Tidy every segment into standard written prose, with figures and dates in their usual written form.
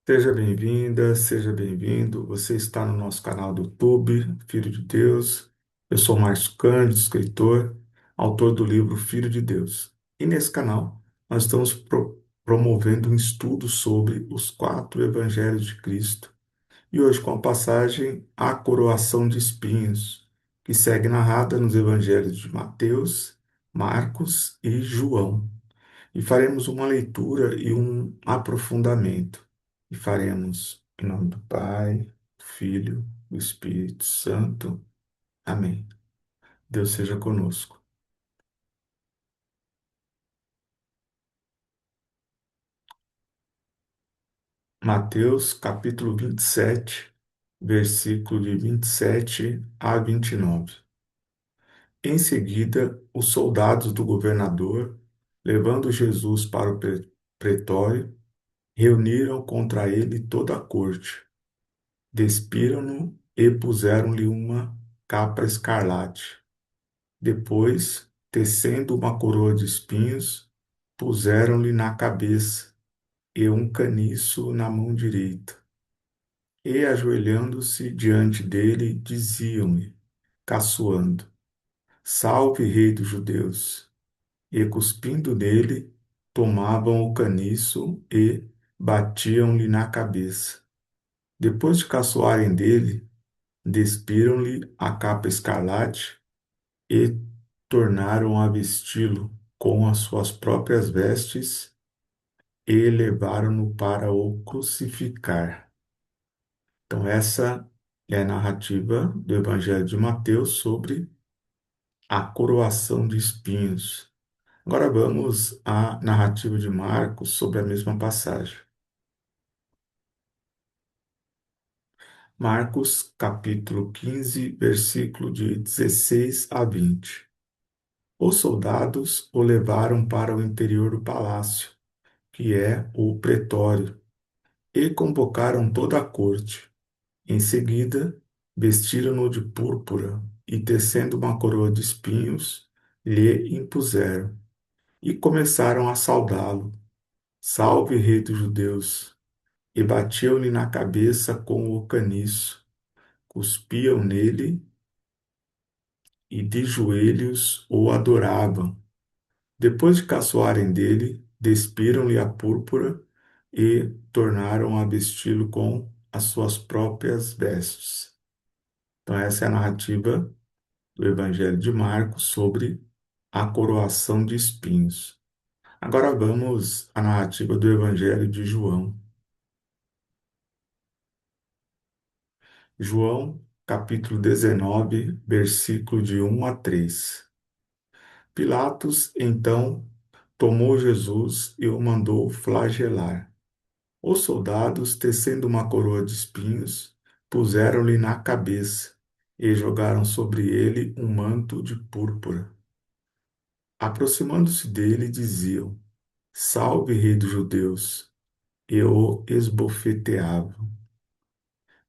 Seja bem-vinda, seja bem-vindo. Você está no nosso canal do YouTube, Filho de Deus. Eu sou Márcio Cândido, escritor, autor do livro Filho de Deus. E nesse canal, nós estamos promovendo um estudo sobre os quatro evangelhos de Cristo. E hoje com a passagem A Coroação de Espinhos, que segue narrada nos evangelhos de Mateus, Marcos e João. E faremos uma leitura e um aprofundamento. E faremos em nome do Pai, do Filho, do Espírito Santo. Amém. Deus seja conosco. Mateus, capítulo 27, versículo de 27 a 29. Em seguida, os soldados do governador, levando Jesus para o pretório, reuniram contra ele toda a corte. Despiram-no e puseram-lhe uma capa escarlate. Depois, tecendo uma coroa de espinhos, puseram-lhe na cabeça e um caniço na mão direita. E, ajoelhando-se diante dele, diziam-lhe, caçoando: Salve, Rei dos Judeus! E, cuspindo nele, tomavam o caniço e batiam-lhe na cabeça. Depois de caçoarem dele, despiram-lhe a capa escarlate e tornaram a vesti-lo com as suas próprias vestes e levaram-no para o crucificar. Então, essa é a narrativa do Evangelho de Mateus sobre a coroação de espinhos. Agora vamos à narrativa de Marcos sobre a mesma passagem. Marcos, capítulo 15, versículo de 16 a 20. Os soldados o levaram para o interior do palácio, que é o pretório, e convocaram toda a corte. Em seguida, vestiram-no de púrpura e, tecendo uma coroa de espinhos, lhe impuseram, e começaram a saudá-lo. Salve, Rei dos Judeus! E batiam-lhe na cabeça com o caniço, cuspiam nele e de joelhos o adoravam. Depois de caçoarem dele, despiram-lhe a púrpura e tornaram a vesti-lo com as suas próprias vestes. Então, essa é a narrativa do Evangelho de Marcos sobre a coroação de espinhos. Agora vamos à narrativa do Evangelho de João. João, capítulo 19, versículo de 1 a 3. Pilatos, então, tomou Jesus e o mandou flagelar. Os soldados, tecendo uma coroa de espinhos, puseram-lhe na cabeça e jogaram sobre ele um manto de púrpura. Aproximando-se dele, diziam: Salve, Rei dos Judeus! E o esbofeteavam.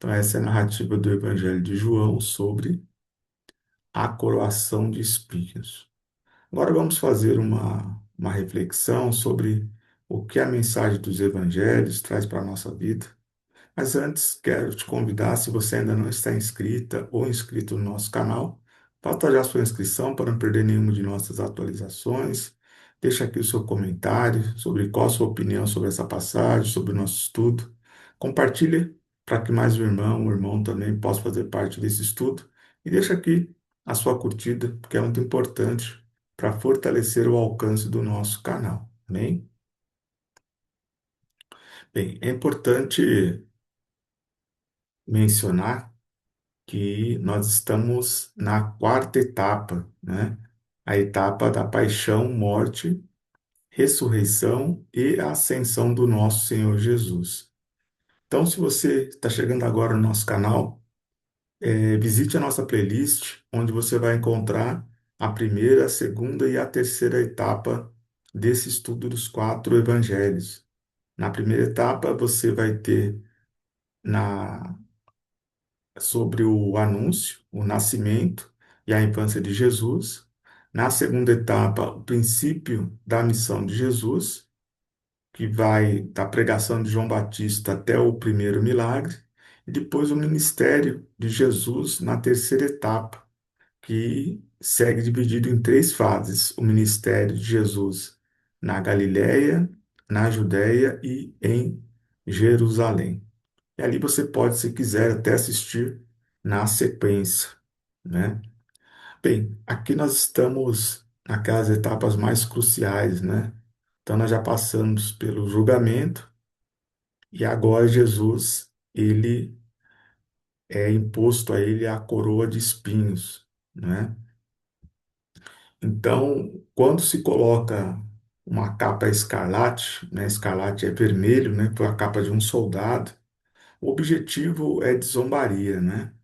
Então, essa é a narrativa do Evangelho de João sobre a coroação de espinhos. Agora vamos fazer uma reflexão sobre o que a mensagem dos evangelhos traz para a nossa vida. Mas antes, quero te convidar, se você ainda não está inscrita ou inscrito no nosso canal, faça já sua inscrição para não perder nenhuma de nossas atualizações. Deixa aqui o seu comentário sobre qual a sua opinião sobre essa passagem, sobre o nosso estudo. Compartilhe para que mais um irmão também possa fazer parte desse estudo. E deixa aqui a sua curtida, porque é muito importante para fortalecer o alcance do nosso canal. Amém? Bem, é importante mencionar que nós estamos na quarta etapa, né? A etapa da paixão, morte, ressurreição e ascensão do nosso Senhor Jesus. Então, se você está chegando agora no nosso canal, visite a nossa playlist, onde você vai encontrar a primeira, a segunda e a terceira etapa desse estudo dos quatro evangelhos. Na primeira etapa, você vai ter na sobre o anúncio, o nascimento e a infância de Jesus. Na segunda etapa, o princípio da missão de Jesus, que vai da pregação de João Batista até o primeiro milagre, e depois o ministério de Jesus na terceira etapa, que segue dividido em três fases: o ministério de Jesus na Galiléia, na Judéia e em Jerusalém. E ali você pode, se quiser, até assistir na sequência, né? Bem, aqui nós estamos naquelas etapas mais cruciais, né? Então nós já passamos pelo julgamento e agora Jesus, ele é imposto a ele a coroa de espinhos, né? Então, quando se coloca uma capa escarlate, né? Escarlate é vermelho, né? Foi a capa de um soldado. O objetivo é de zombaria, né?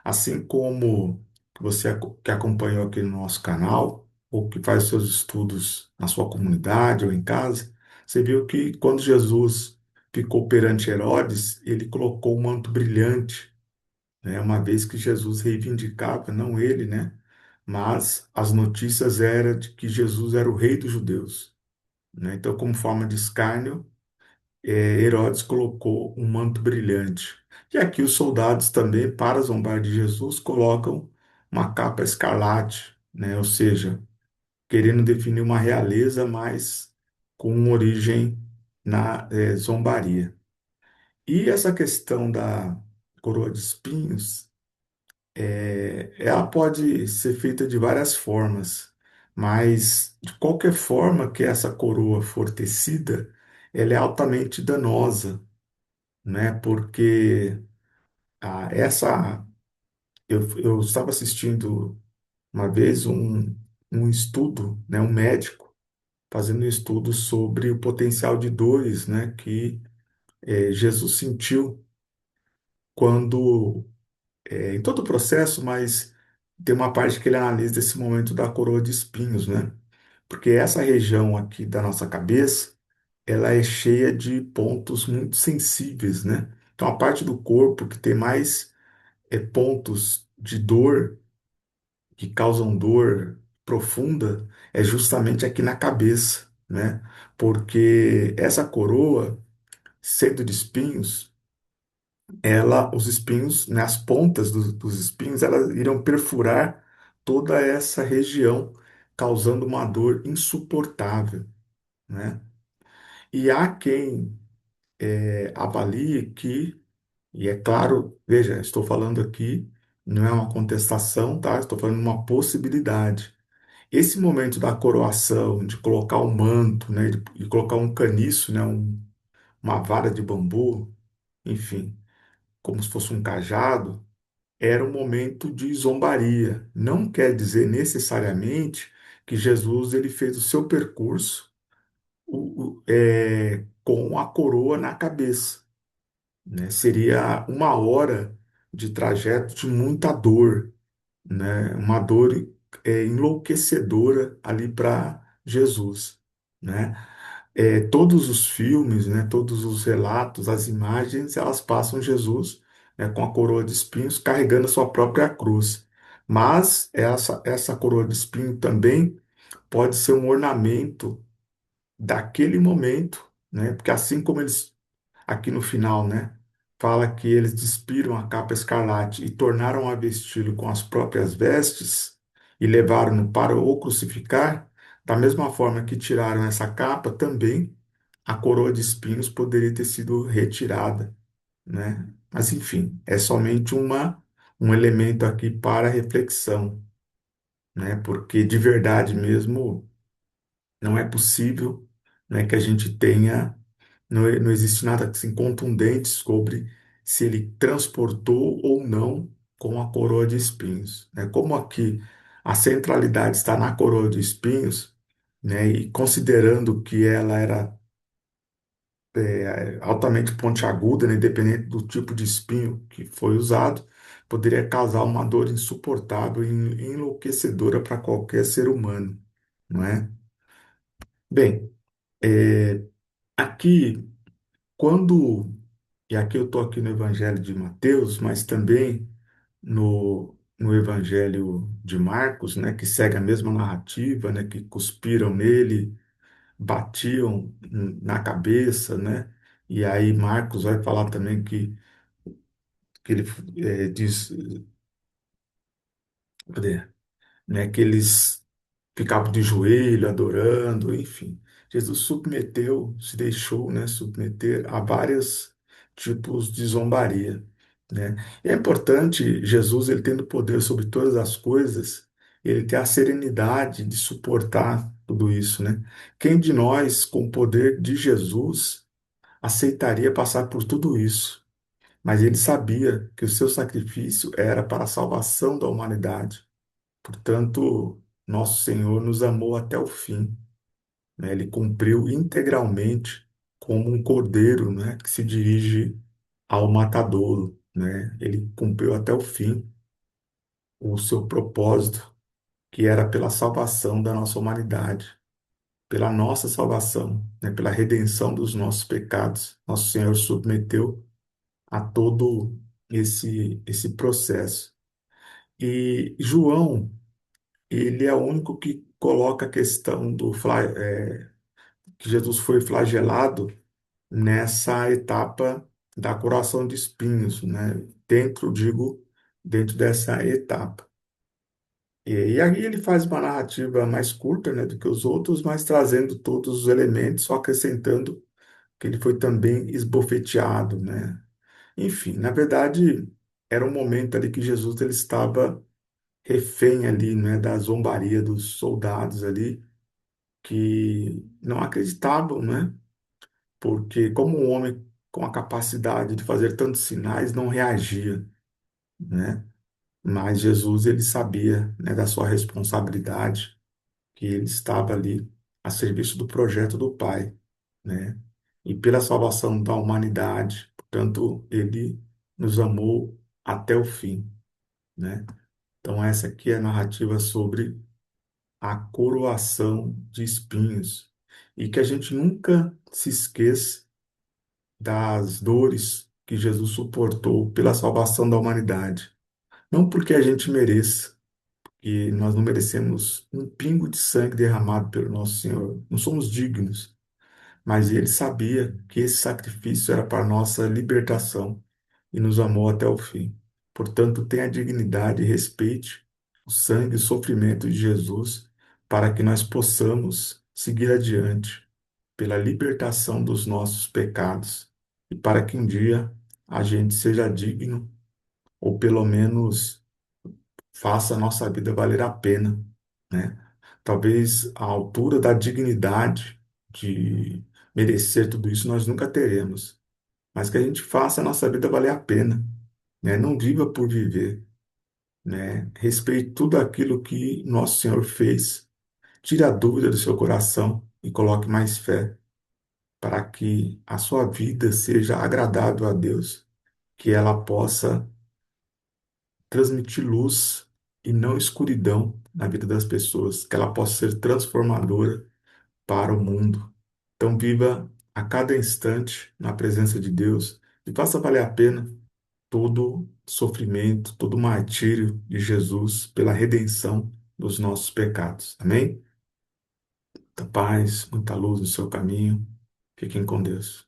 Assim como você que acompanhou aqui no nosso canal, ou que faz seus estudos na sua comunidade ou em casa, você viu que quando Jesus ficou perante Herodes, ele colocou um manto brilhante, né? Uma vez que Jesus reivindicava, não ele, né? Mas as notícias eram de que Jesus era o rei dos judeus, né? Então, como forma de escárnio, Herodes colocou um manto brilhante. E aqui os soldados também, para zombar de Jesus, colocam uma capa escarlate, né? Ou seja, querendo definir uma realeza, mas com origem na zombaria. E essa questão da coroa de espinhos, ela pode ser feita de várias formas, mas de qualquer forma que essa coroa for tecida, ela é altamente danosa, né? Porque essa eu estava assistindo uma vez um estudo, né? Um médico fazendo um estudo sobre o potencial de dores, né? Que Jesus sentiu quando em todo o processo, mas tem uma parte que ele analisa esse momento da coroa de espinhos, né? Porque essa região aqui da nossa cabeça, ela é cheia de pontos muito sensíveis, né? Então a parte do corpo que tem mais pontos de dor, que causam dor profunda, é justamente aqui na cabeça, né? Porque essa coroa, sendo de espinhos, os espinhos, né, as pontas dos espinhos, elas irão perfurar toda essa região, causando uma dor insuportável, né? E há quem avalie que, e é claro, veja, estou falando aqui, não é uma contestação, tá? Estou falando uma possibilidade. Esse momento da coroação, de colocar um manto, né, de colocar um caniço, né, uma vara de bambu, enfim, como se fosse um cajado, era um momento de zombaria. Não quer dizer necessariamente que Jesus ele fez o seu percurso com a coroa na cabeça, né? Seria uma hora de trajeto de muita dor, né? Uma dor enlouquecedora ali para Jesus, né? Todos os filmes, né? Todos os relatos, as imagens, elas passam Jesus, né, com a coroa de espinhos carregando a sua própria cruz. Mas essa coroa de espinho também pode ser um ornamento daquele momento, né? Porque assim como eles aqui no final, né? Fala que eles despiram a capa escarlate e tornaram a vesti-lo com as próprias vestes e levaram-no para o crucificar. Da mesma forma que tiraram essa capa, também a coroa de espinhos poderia ter sido retirada, né? Mas enfim, é somente um elemento aqui para reflexão, né? Porque de verdade mesmo não é possível, né, que a gente tenha não existe nada assim, contundente sobre se ele transportou ou não com a coroa de espinhos, né? Como aqui a centralidade está na coroa de espinhos, né? E considerando que ela era altamente pontiaguda, né? Independente do tipo de espinho que foi usado, poderia causar uma dor insuportável e enlouquecedora para qualquer ser humano, não é? Bem, aqui quando e aqui eu estou aqui no Evangelho de Mateus, mas também no Evangelho de Marcos, né, que segue a mesma narrativa, né, que cuspiram nele, batiam na cabeça, né? E aí Marcos vai falar também que ele diz, cadê? Né, que eles ficavam de joelho adorando, enfim. Jesus submeteu, se deixou, né, submeter a vários tipos de zombaria, né? E é importante Jesus, ele tendo poder sobre todas as coisas, ele ter a serenidade de suportar tudo isso, né? Quem de nós, com o poder de Jesus, aceitaria passar por tudo isso? Mas ele sabia que o seu sacrifício era para a salvação da humanidade. Portanto, nosso Senhor nos amou até o fim, né? Ele cumpriu integralmente como um cordeiro, né, que se dirige ao matadouro, né? Ele cumpriu até o fim o seu propósito, que era pela salvação da nossa humanidade, pela nossa salvação, né, pela redenção dos nossos pecados. Nosso Senhor submeteu a todo esse processo. E João, ele é o único que coloca a questão que Jesus foi flagelado nessa etapa da coroação de espinhos, né? Dentro, digo, dentro dessa etapa. E aí ele faz uma narrativa mais curta, né, do que os outros, mas trazendo todos os elementos, só acrescentando que ele foi também esbofeteado, né? Enfim, na verdade, era um momento ali que Jesus ele estava refém ali, né, da zombaria dos soldados ali, que não acreditavam, né? Porque como um homem com a capacidade de fazer tantos sinais não reagia, né? Mas Jesus ele sabia, né, da sua responsabilidade, que ele estava ali a serviço do projeto do Pai, né? E pela salvação da humanidade, portanto, ele nos amou até o fim, né? Então essa aqui é a narrativa sobre a coroação de espinhos e que a gente nunca se esqueça das dores que Jesus suportou pela salvação da humanidade. Não porque a gente mereça, que nós não merecemos um pingo de sangue derramado pelo nosso Senhor. Não somos dignos, mas ele sabia que esse sacrifício era para nossa libertação e nos amou até o fim. Portanto, tenha dignidade e respeite o sangue e o sofrimento de Jesus para que nós possamos seguir adiante pela libertação dos nossos pecados e para que um dia a gente seja digno ou pelo menos faça a nossa vida valer a pena, né? Talvez a altura da dignidade de merecer tudo isso nós nunca teremos, mas que a gente faça a nossa vida valer a pena, né? Não viva por viver, né? Respeite tudo aquilo que nosso Senhor fez. Tire a dúvida do seu coração e coloque mais fé para que a sua vida seja agradável a Deus, que ela possa transmitir luz e não escuridão na vida das pessoas, que ela possa ser transformadora para o mundo. Então, viva a cada instante na presença de Deus e faça valer a pena todo sofrimento, todo martírio de Jesus pela redenção dos nossos pecados. Amém? Muita paz, muita luz no seu caminho. Fiquem com Deus.